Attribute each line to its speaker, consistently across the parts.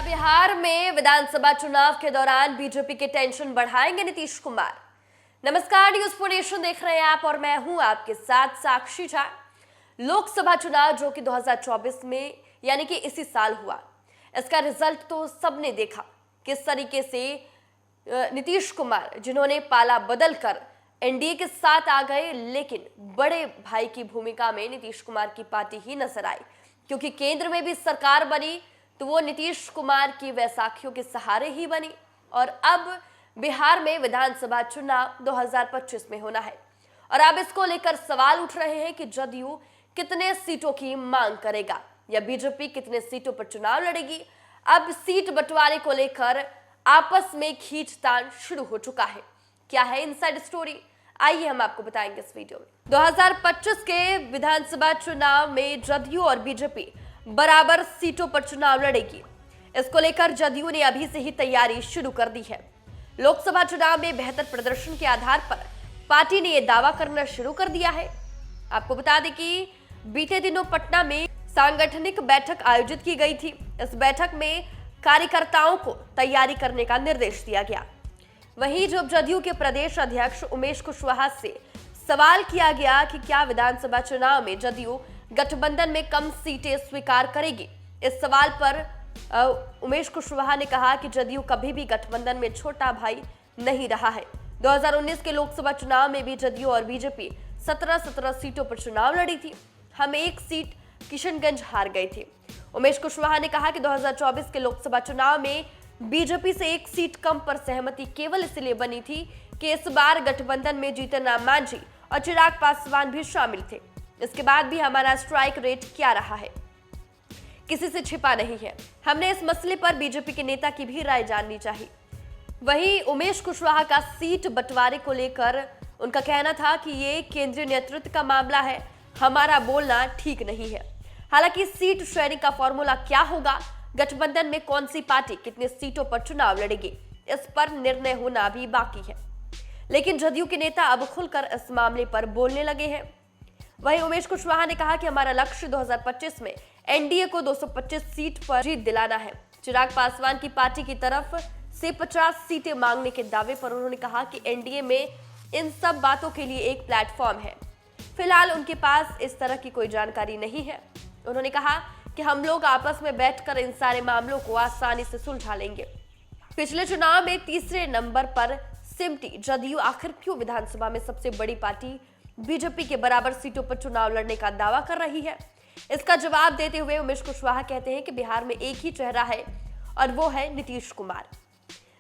Speaker 1: बिहार में विधानसभा चुनाव के दौरान बीजेपी के टेंशन बढ़ाएंगे नीतीश कुमार। नमस्कार, न्यूज़ फॉर नेशन देख रहे हैं आप और मैं हूं आपके साथ साक्षी झा। लोकसभा चुनाव जो कि 2024 में यानी कि इसी साल हुआ, इसका रिजल्ट तो सबने देखा। किस तरीके से नीतीश कुमार जिन्होंने पाला बदल कर एनडीए के साथ आ गए, लेकिन बड़े भाई की भूमिका में नीतीश कुमार की पार्टी ही नजर आई, क्योंकि केंद्र में भी सरकार बनी तो वो नीतीश कुमार की वैसाखियों के सहारे ही बनी। और अब बिहार में विधानसभा चुनाव 2025 में होना है और अब इसको लेकर सवाल उठ रहे हैं कि जदयू कितने सीटों की मांग करेगा या बीजेपी कितने सीटों पर चुनाव लड़ेगी। अब सीट बंटवारे को लेकर आपस में खींचतान शुरू हो चुका है। क्या है इनसाइड स्टोरी, आइए हम आपको बताएंगे इस वीडियो में। 2025 के विधानसभा चुनाव में जदयू और बीजेपी बराबर सीटों पर चुनाव लड़ेगी। इसको लेकर जदयू ने अभी से ही तैयारी शुरू कर दी है। लोकसभा चुनाव में बेहतर प्रदर्शन के आधार पर पार्टी ने यह दावा करना शुरू कर दिया है। आपको बता दें कि बीते दिनों पटना में सांगठनिक बैठक आयोजित की गई थी। इस बैठक में कार्यकर्ताओं को तैयारी करने का निर्देश दिया गया। वहीं जब जदयू के प्रदेश अध्यक्ष उमेश कुशवाहा से सवाल किया गया कि क्या विधानसभा चुनाव में जदयू गठबंधन में कम सीटें स्वीकार करेगी, इस सवाल पर उमेश कुशवाहा ने कहा कि जदयू कभी भी गठबंधन में छोटा भाई नहीं रहा है। 2019 के लोकसभा चुनाव में भी जदयू और बीजेपी 17 सीटों पर चुनाव लड़ी थी। हम एक सीट किशनगंज हार गए थे। उमेश कुशवाहा ने कहा कि 2024 के लोकसभा चुनाव में बीजेपी से एक सीट कम पर सहमति केवल इसलिए बनी थी कि इस बार गठबंधन में जीतन राम मांझी और चिराग पासवान भी शामिल थे। इसके बाद भी हमारा स्ट्राइक रेट क्या रहा है, किसी से छिपा नहीं है। हमने इस मसले पर बीजेपी के नेता की भी राय जाननी चाहिए। वहीं उमेश कुशवाहा का सीट बंटवारे को लेकर उनका कहना था कि ये केंद्रीय नेतृत्व का मामला है, हमारा बोलना ठीक नहीं है। हालांकि सीट शेयरिंग का फॉर्मूला क्या होगा, गठबंधन में कौन सी पार्टी कितने सीटों पर चुनाव लड़ेगी, इस पर निर्णय होना भी बाकी है। लेकिन जदयू के नेता अब खुलकर इस मामले पर बोलने लगे हैं। वहीं उमेश कुशवाहा ने कहा कि हमारा लक्ष्य 2025 में एनडीए को 225 सीट पर जीत दिलाना है। चिराग पासवान की पार्टी की तरफ से 50 सीटें मांगने के दावे पर उन्होंने कहा कि एनडीए में इन सब बातों के लिए एक प्लेटफॉर्म है। फिलहाल उनके पास इस तरह की कोई जानकारी नहीं है। उन्होंने कहा कि हम लोग आपस में बैठकर इन सारे मामलों को आसानी से सुलझा लेंगे। पिछले चुनाव में तीसरे नंबर पर सिमटी जदयू आखिर क्यों विधानसभा में सबसे बड़ी पार्टी बीजेपी के बराबर सीटों पर चुनाव लड़ने का दावा कर रही है? इसका जवाब देते हुए उमेश कुशवाहा कहते हैं कि बिहार में एक ही चेहरा है और वो है नीतीश कुमार।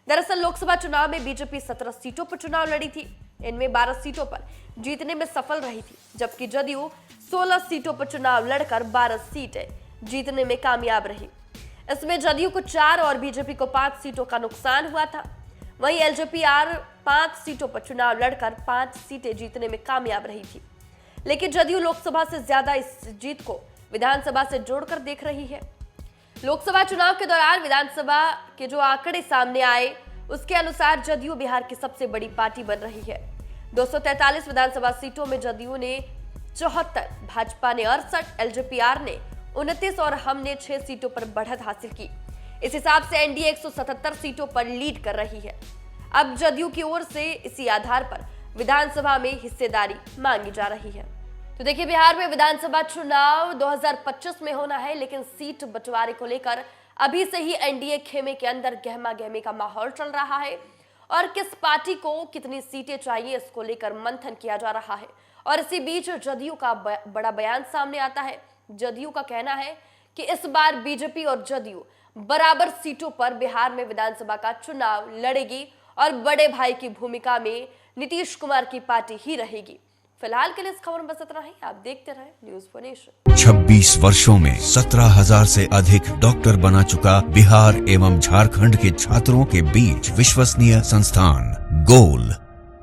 Speaker 1: दरअसल लोकसभा चुनाव में बीजेपी 17 सीटों पर चुनाव लड़ी थी। इनमें 12 सीटों पर जीतने में सफल रही थी, जबकि जदयू 16 सीटों पर चुनाव लड़कर 12 सीटें जीतने में कामयाब रही। इसमें जदयू को 4 और बीजेपी को 5 सीटों का नुकसान हुआ था। वहीं एलजेपीआर 5 सीटों पर चुनाव लड़कर 5 सीटें जीतने में कामयाब रही थी। लेकिन जदयू लोकसभा से ज्यादा इस जीत को विधानसभा से जोड़कर देख रही है। लोकसभा चुनाव के दौरान विधानसभा के जो आंकड़े सामने आए, उसके अनुसार जदयू बिहार की सबसे बड़ी पार्टी बन रही है। 243 विधानसभा सीटों में जदयू ने 74, भाजपा ने 68, एलजेपीआर ने 29 और हमने 6 सीटों पर बढ़त हासिल की। इस हिसाब से एनडीए 177 सीटों पर लीड कर रही है। अब जदयू की ओर से इसी आधार पर विधानसभा में हिस्सेदारी मांगी जा रही है। तो देखिए, बिहार में विधानसभा चुनाव 2025 में होना है, लेकिन सीट बंटवारे को लेकर अभी से ही एनडीए खेमे के अंदर गहमा गहमी का माहौल चल रहा है और किस पार्टी को कितनी सीटें चाहिए, इसको लेकर मंथन किया जा रहा है। और इसी बीच जदयू का बड़ा बयान सामने आता है। जदयू का कहना है कि इस बार बीजेपी और जदयू बराबर सीटों पर बिहार में विधानसभा का चुनाव लड़ेगी और बड़े भाई की भूमिका में नीतीश कुमार की पार्टी ही रहेगी। फिलहाल के लिए इस खबर में बस इतना ही। आप देखते रहे न्यूज़ फॉर नेशन।
Speaker 2: 26 वर्षों में 17,000 से अधिक डॉक्टर बना चुका बिहार एवं झारखंड के छात्रों के बीच विश्वसनीय संस्थान गोल